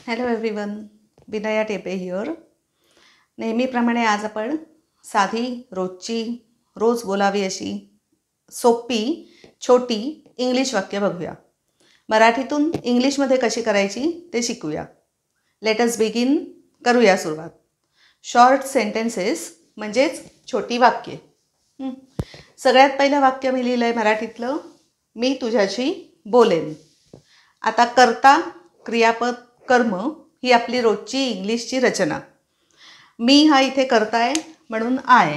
Hello everyone, Vinaya टेपे here. नेहमीप्रमाणे आज आपण साधी रोज बोलावी अशी सोपी छोटी इंग्लिश वाक्य बघूया. मराठीतून इंग्लिशमध्ये कशी करायची ते शिकूया. Let us begin. करूया सुरुवात. शॉर्ट सेंटेन्सेस म्हणजेच छोटी वाक्ये. सगळ्यात पहिलं वाक्य मी लिहिलं आहे मराठीतलं, मी तुझ्याशी बोलेन. आता कर्ता, क्रियापद, कर्म ही आपली रोजची इंग्लिशची रचना. मी हा इथे कर्ता आहे म्हणून आय.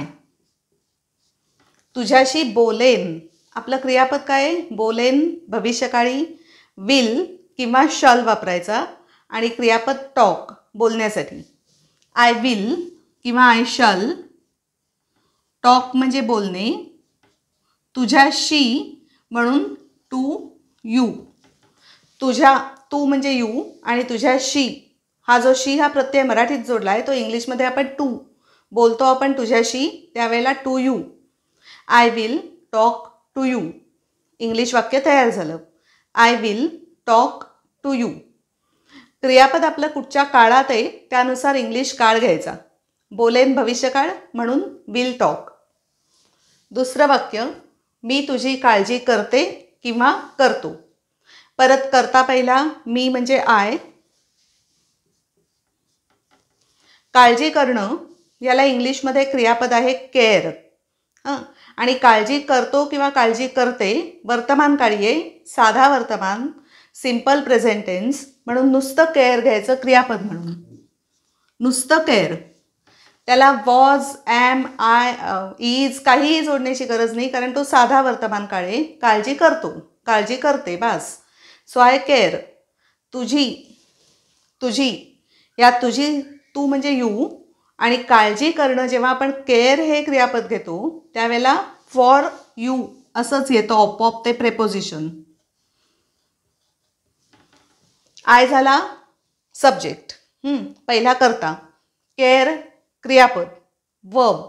तुझ्याशी बोलेन, आपलं क्रियापद काय आहे? बोलेन भविष्यकाळी विल किंवा शल वापरायचा आणि क्रियापद टॉक बोलण्यासाठी. आय विल किंवा आय शल. टॉक म्हणजे बोलणे. तुझ्याशी म्हणून टू यू. तू म्हणजे यू आणि तुझ्याशी हा जो शी हा प्रत्यय मराठीत जोडला आहे तो इंग्लिशमध्ये आपण टू बोलतो. आपण तुझ्याशी त्यावेळेला to you. I will talk to you. English वाक्य तयार झालं. I will talk to you. क्रियापद आपलं कुठच्या काळात आहे त्यानुसार इंग्लिश काळ घ्यायचा. बोलेन भविष्यकाळ म्हणून विल टॉक. दुसरं वाक्य, मी तुझी काळजी करते किंवा करतो. परत करता पहिला, मी म्हणजे आय. काळजी करणं याला इंग्लिशमध्ये क्रियापद आहे केअर. आणि काळजी करतो किंवा काळजी करते वर्तमान काळी आहे, साधा वर्तमान, सिम्पल प्रेझेंट टेन्स म्हणून नुसतं केअर घ्यायचं क्रियापद म्हणून. नुसतं केअर. त्याला वॉज, ॲम, आय, इज काहीही जोडण्याची गरज नाही कारण तो साधा वर्तमान काळ आहे. काळजी करतो, काळजी करते बास. So I care. तुझी या तुझी तू म्हणजे यू आणि काळजी करणं जेव्हा आपण केअर हे क्रियापद घेतो त्यावेळेला फॉर यू असंच येतं ऑप ते प्रेपोजिशन. आय झाला सब्जेक्ट, पहिला करता. केअर क्रियापद, वर्ब.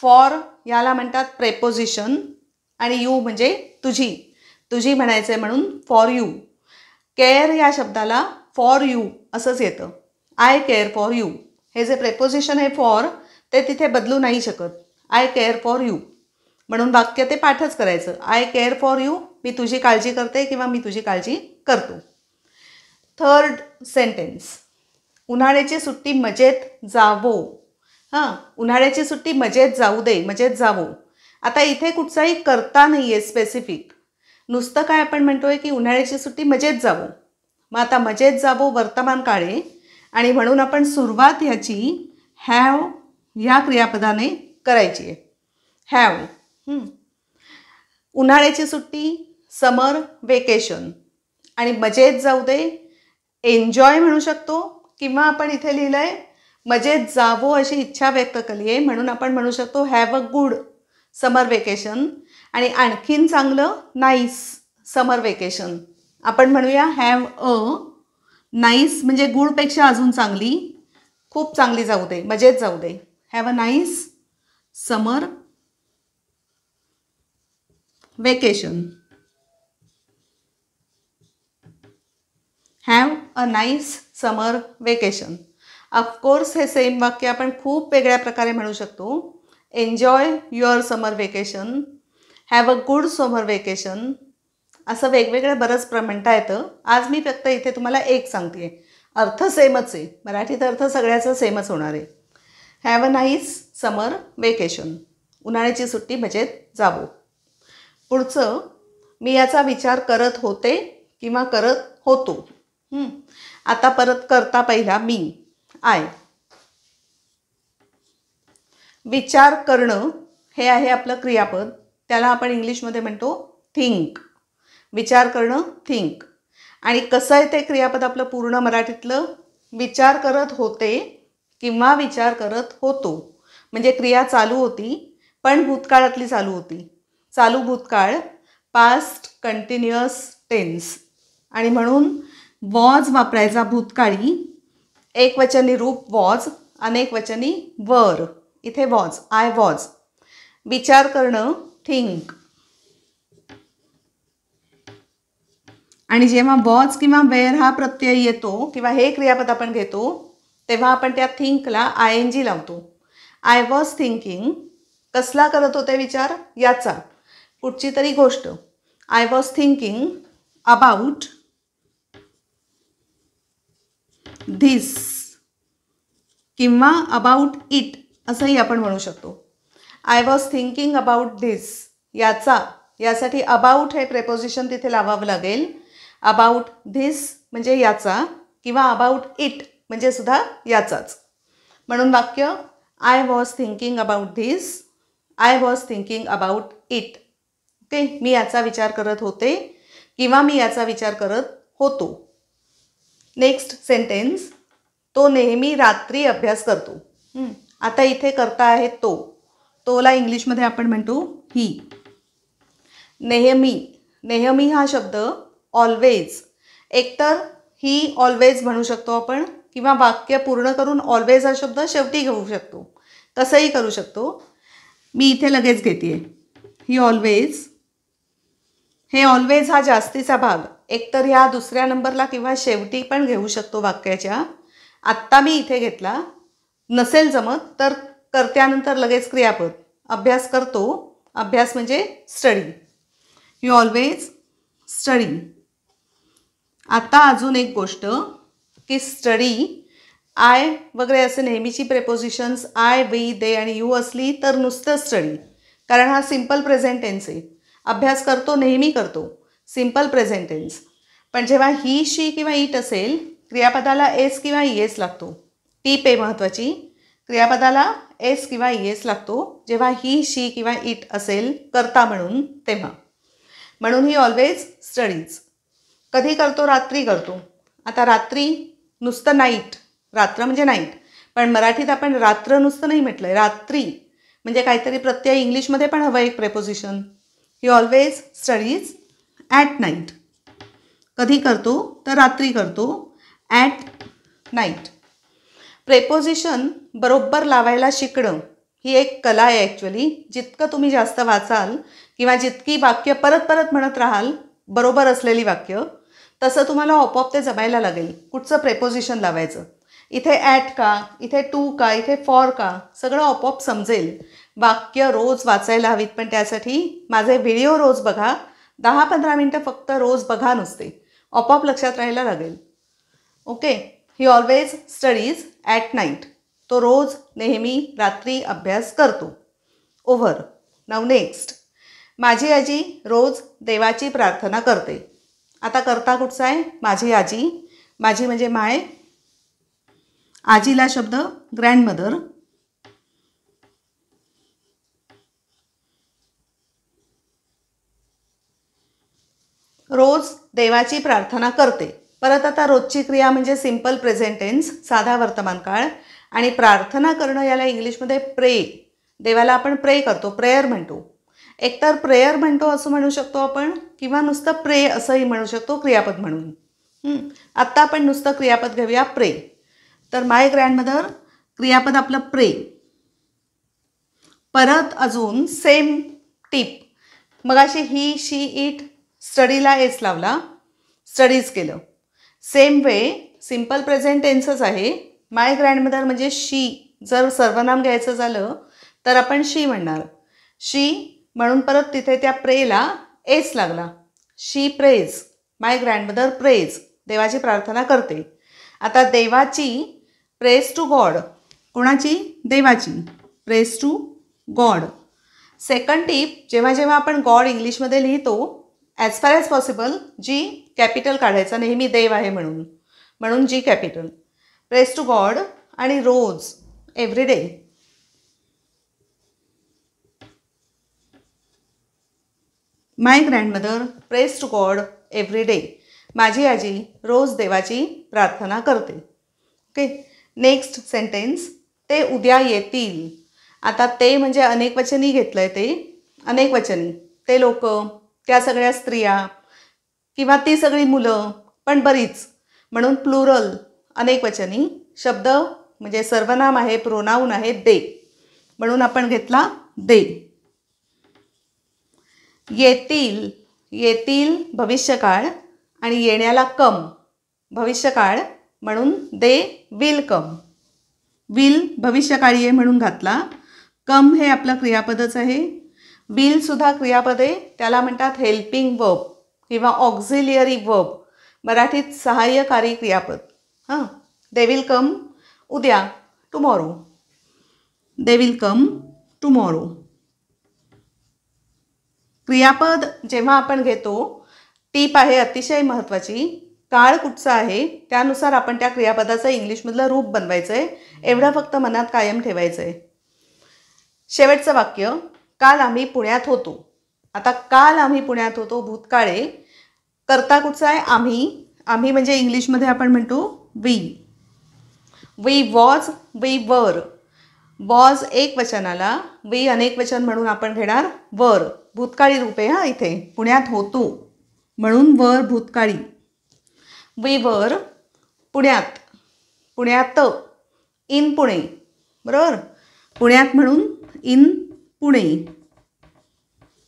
फॉर याला म्हणतात प्रेपोजिशन आणि यू म्हणजे तुझी म्हणायचं आहे म्हणून फॉर यू. केअर या शब्दाला फॉर यू असंच येतं. I care for you. हे जे प्रेपोजिशन आहे फॉर ते तिथे बदलू नाही शकत. आय केअर फॉर यू म्हणून वाक्य ते पाठच करायचं. I care for you. मी तुझी काळजी करते किंवा मी तुझी काळजी करतो. थर्ड सेंटेन्स, उन्हाळ्याची सुट्टी मजेत जावो. उन्हाळ्याची सुट्टी मजेत जाऊ दे, मजेत जावो. आता इथे कुठचाही करता नाही आहे स्पेसिफिक. नुसतं काय आपण म्हणतोय की उन्हाळ्याची सुट्टी मजेत जावो. मग आता मजेत जावो वर्तमान काळे आणि म्हणून आपण सुरुवात ह्याची हॅव ह्या क्रियापदाने करायची आहे. हॅव. उन्हाळ्याची सुट्टी समर वेकेशन आणि मजेत जाऊ दे एन्जॉय म्हणू शकतो किंवा आपण इथे लिहिलं आहे मजेत जावो अशी इच्छा व्यक्त केली आहे म्हणून आपण म्हणू शकतो have a good summer vacation. आणि आणखीन चांगलं नाईस समर वेकेशन. आपण म्हणूया हॅव अ नाईस म्हणजे गुडपेक्षा अजून चांगली, खूप चांगली जाऊ दे, मजेत जाऊ दे. Have a nice summer vacation. Have a nice summer vacation. Of course हे सेम वाक्य आपण खूप वेगळ्या प्रकारे म्हणू शकतो. Enjoy your summer vacation, have a good summer vacation, असं वेगवेगळं बरंच म्हणता येतं. आज मी फक्त इथे तुम्हाला एक सांगते, अर्थ सेमच आहे. मराठीत अर्थ सगळ्याचा सेमच होणार आहे. Have a nice summer vacation. उन्हाळ्याची सुट्टी मजेत जावो. पुढचं, मी याचा विचार करत होते किंवा करत होतो. आता परत करता पहिला मी आय. विचार करणं हे आहे आपलं क्रियापद. त्याला आपण इंग्लिशमध्ये म्हणतो थिंक. विचार करणं थिंक. आणि कसं आहे ते क्रियापद आपलं पूर्ण मराठीतलं? विचार करत होते किंवा विचार करत होतो. म्हणजे क्रिया चालू होती पण भूतकाळातली चालू होती. चालू भूतकाळ, पास्ट कंटिन्युअस टेन्स. आणि म्हणून वॉज वापरायचा भूतकाळी. एकवचनी रूप वॉज, अनेकवचनी वर. इथे वॉज, आय वॉज. विचार करणं थिंक. आणि जेव्हा वॉज किंवा वेअर हा प्रत्यय येतो किंवा हे क्रियापद आपण घेतो तेव्हा आपण त्या थिंकला ING लावतो. आय वॉज थिंकिंग, कसला करत होते विचार? याचा, कुठची तरी गोष्ट. I was thinking about this किंवा अबाउट इट असंही आपण म्हणू शकतो. I was thinking about this, याचा, यासाठी अबाउट हे प्रेपोजिशन तिथे लावावं लागेल. अबाउट धिस म्हणजे याचा किंवा अबाउट इट म्हणजे सुद्धा याचाच. म्हणून वाक्य I was thinking about this, I was thinking about it. Okay, मी याचा विचार करत होते किंवा मी याचा विचार करत होतो. नेक्स्ट सेंटेन्स, तो नेहमी रात्री अभ्यास करतो. आता इथे करता आहे तो, तोला इंग्लिशमध्ये आपण म्हणतो ही. नेहमी, नेहमी हा शब्द ऑलवेज, एकतर ही ऑलवेज म्हणू शकतो आपण किंवा वाक्य पूर्ण करून ऑलवेज हा शब्द शेवटी घेऊ शकतो, कसंही करू शकतो. मी इथे लगेच घेते ही ऑलवेज. हे ऑलवेज हा जास्तीचा भाग एकतर ह्या दुसऱ्या नंबरला किंवा शेवटी पण घेऊ शकतो वाक्याच्या. आत्ता मी इथे घेतला, नसेल जमत तर कर्त्यानंतर लगेच क्रियापद. अभ्यास करतो, अभ्यास म्हणजे स्टडी. You always study. आता अजून एक गोष्ट की स्टडी, आय वगैरे असे नेहमीची प्रेपोजिशन्स आय, वी, दे आणि यू असली तर नुसतं स्टडी, कारण हा सिम्पल प्रेझेंट टेन्स आहे. अभ्यास करतो, नेहमी करतो, सिम्पल प्रेझेंट टेन्स. पण जेव्हा ही, शी किंवा इट असेल क्रियापदाला एस किंवा ES लागतो. टीप आहे महत्त्वाची, क्रियापदाला एस किंवा ES लागतो जेव्हा ही, शी किंवा इट असेल कर्ता म्हणून तेव्हा. म्हणून ही ऑलवेज स्टडीज. कधी करतो? रात्री करतो. आता रात्री नुसतं नाईट, रात्र म्हणजे नाईट, पण मराठीत आपण रात्र नुसतं नाही म्हटलं आहे, रात्री म्हणजे काहीतरी प्रत्यय इंग्लिशमध्ये पण हवं एक preposition. He always studies at night. कधी करतो? तर रात्री करतो, ॲट नाईट. प्रेपोजिशन बरोबर लावायला शिकणं ही एक कला आहे ॲक्च्युली. जितकं तुम्ही जास्त वाचाल किंवा जितकी वाक्य परत परत म्हणत राहाल बरोबर असलेली वाक्य, तसं तुम्हाला आपोआप ते जमायला लागेल कुठचं प्रेपोजिशन लावायचं. इथे ॲट का, इथे टू का, इथे फॉर का, सगळं आपोआप समजेल. वाक्य रोज वाचायला हवीत, पण त्यासाठी माझे व्हिडिओ रोज बघा. 10-15 मिनटं फक्त रोज बघा नुसते, आपोआप लक्षात राहायला लागेल. Okay, he always studies at night. तो रोज नेहमी रात्री अभ्यास करतो. ओव्हर. नाव नेक्स्ट, माझी आजी रोज देवाची प्रार्थना करते. आता करता कुठचा आहे? माझी आजी. माझी म्हणजे माय, आजीला शब्द ग्रँडमदर. रोज देवाची प्रार्थना करते. परत आता रोजची क्रिया म्हणजे सिम्पल प्रेझेंट टेन्स, साधा वर्तमान काळ. आणि प्रार्थना करणं याला इंग्लिशमध्ये प्रे. देवाला आपण प्रे करतो, प्रेयर म्हणतो. एकतर प्रेयर म्हणतो असं म्हणू शकतो आपण किंवा नुसतं प्रे असंही म्हणू शकतो क्रियापद म्हणून. आत्ता आपण नुसतं क्रियापद घेऊया प्रे. तर माय ग्रँडमदर क्रियापद आपलं प्रे. परत अजून सेम टिप, मगाशी ही, शी, इट, स्टडीला एस लावला, स्टडीज केलं. सेम वे सिम्पल प्रेझेंट टेन्सच आहे. माय ग्रँडमदर म्हणजे शी. जर सर्वनाम घ्यायचं झालं तर आपण शी म्हणणार. शी म्हणून परत तिथे त्या प्रेला एस लागला. शी प्रेज, माय ग्रँडमदर प्रेज, देवाची प्रार्थना करते. आता देवाची, प्रेज टू गॉड. कोणाची? देवाची. Praise to God. Second tip, जेव्हा जेव्हा आपण गॉड इंग्लिशमध्ये लिहितो ॲज फार ॲज पॉसिबल जी कॅपिटल काढायचा, नेहमी देव आहे म्हणून, म्हणून G capital. Praise to God आणि रोज, every day. My grandmother praise to God every day. माझी आजी रोज देवाची प्रार्थना करते. ओके, नेक्स्ट सेंटेन्स, ते उद्या येतील. आता ते म्हणजे अनेकवचनी घेतलं आहे, ते अनेकवचनी. ते लोक, त्या सगळ्या स्त्रिया किंवा ती सगळी मुलं, पण बरीच, म्हणून प्लुरल अनेकवचनी. शब्द म्हणजे सर्वनाम आहे, प्रोनाऊन आहे दे, म्हणून आपण घेतला दे. येतील, येतील भविष्यकाळ आणि येण्याला कम, भविष्यकाळ म्हणून दे विल कम. विल भविष्यकाळी आहे म्हणून घातला. कम हे आपलं क्रियापदच आहे. विल सुद्धा क्रियापद आहे, त्याला म्हणतात हेल्पिंग वर्ब किंवा ऑक्झिलियरी वर्ब, मराठीत सहाय्यकारी क्रियापद. हां, दे विल कम उद्या, tomorrow. They will come tomorrow. क्रियापद जेव्हा आपण घेतो, टीप आहे अतिशय महत्त्वाची, काळ कुठचा आहे त्यानुसार आपण त्या क्रियापदाचं इंग्लिशमधलं रूप बनवायचं आहे, एवढं फक्त मनात कायम ठेवायचं आहे. शेवटचं वाक्य, काल आम्ही पुण्यात होतो. आता काल आम्ही पुण्यात होतो भूतकाळे, कर्ता कुठचा आहे आम्ही. आम्ही म्हणजे इंग्लिशमध्ये आपण म्हणतो we. We was, we were. Was एक वचनाला, वी अनेक वचन म्हणून आपण घेणार वर. भूतकाळी रूप आहे. हां, इथे पुण्यात होतो म्हणून वर भूतकाळी. वी वर पुण्यात, पुण्यात, इन पुणे. बरोबर, पुण्यात म्हणून इन पुणे.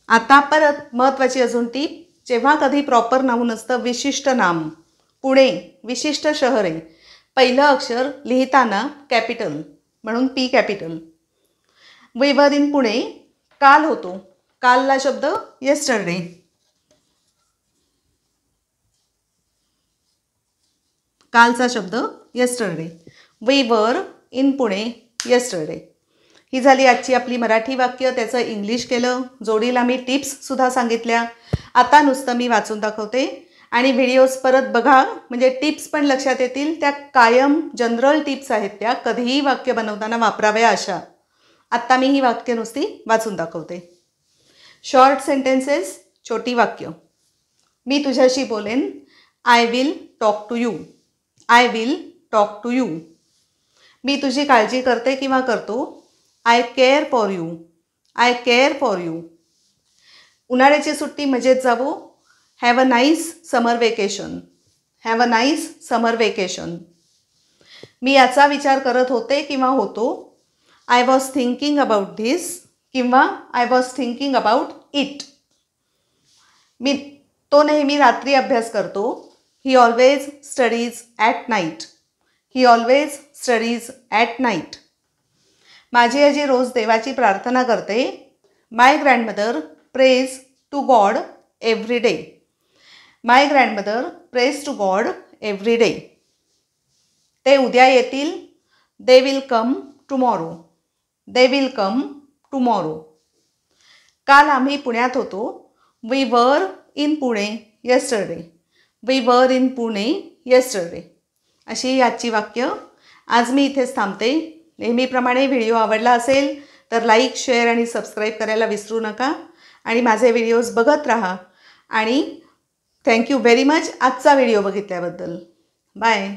आता परत महत्त्वाची अजून टीप, जेव्हा कधी प्रॉपर नाऊन असतं, विशिष्ट नाम, पुणे विशिष्ट शहर आहे, पहिलं अक्षर लिहिताना कॅपिटल म्हणून P capital. We were in Pune, काल होतो, कालला शब्द येस्टरडे. कालचा शब्द yesterday. We were in Pune yesterday. ही झाली आजची आपली मराठी वाक्य, त्याचं इंग्लिश केलं, जोडीला मी टिप्ससुद्धा सांगितल्या. आता नुसतं मी वाचून दाखवते आणि व्हिडिओज परत बघा, म्हणजे टिप्स पण लक्षात येतील. त्या कायम जनरल टिप्स आहेत, त्या कधीही वाक्य बनवताना वापराव्या अशा. आत्ता मी ही वाक्य नुसती वाचून दाखवते. शॉर्ट सेंटेन्सेस, छोटी वाक्य. मी तुझ्याशी बोलेन, I will talk to you. I will talk to you. मी तुझी काळजी करते किंवा करतो, I care for you. I care for you. उन्हाळ्याची सुट्टी मजेत जावो, have a nice summer vacation. Have a nice summer vacation. मी याचा विचार करत होते किंवा होतो, I was thinking about this किंवा I was thinking about it. तो नेहमी रात्री अभ्यास करतो, he always studies at night. He always studies at night. माझी आजी रोज देवाची प्रार्थना करते, my grandmother praise to God every day. My grandmother praise to God every day. ते उद्या येतील, they will come tomorrow. They will come tomorrow. काल आम्ही पुण्यात होतो, we were in Pune yesterday. We were in Pune yesterday. अशी आजची वाक्य. आज मी इथेच थांबते. नेहमीप्रमाणे व्हिडिओ आवडला असेल तर लाईक, शेअर आणि सबस्क्राईब करायला विसरू नका आणि माझे व्हिडिओज बघत राहा. आणि थँक्यू व्हेरी मच आजचा व्हिडिओ बघितल्याबद्दल. बाय.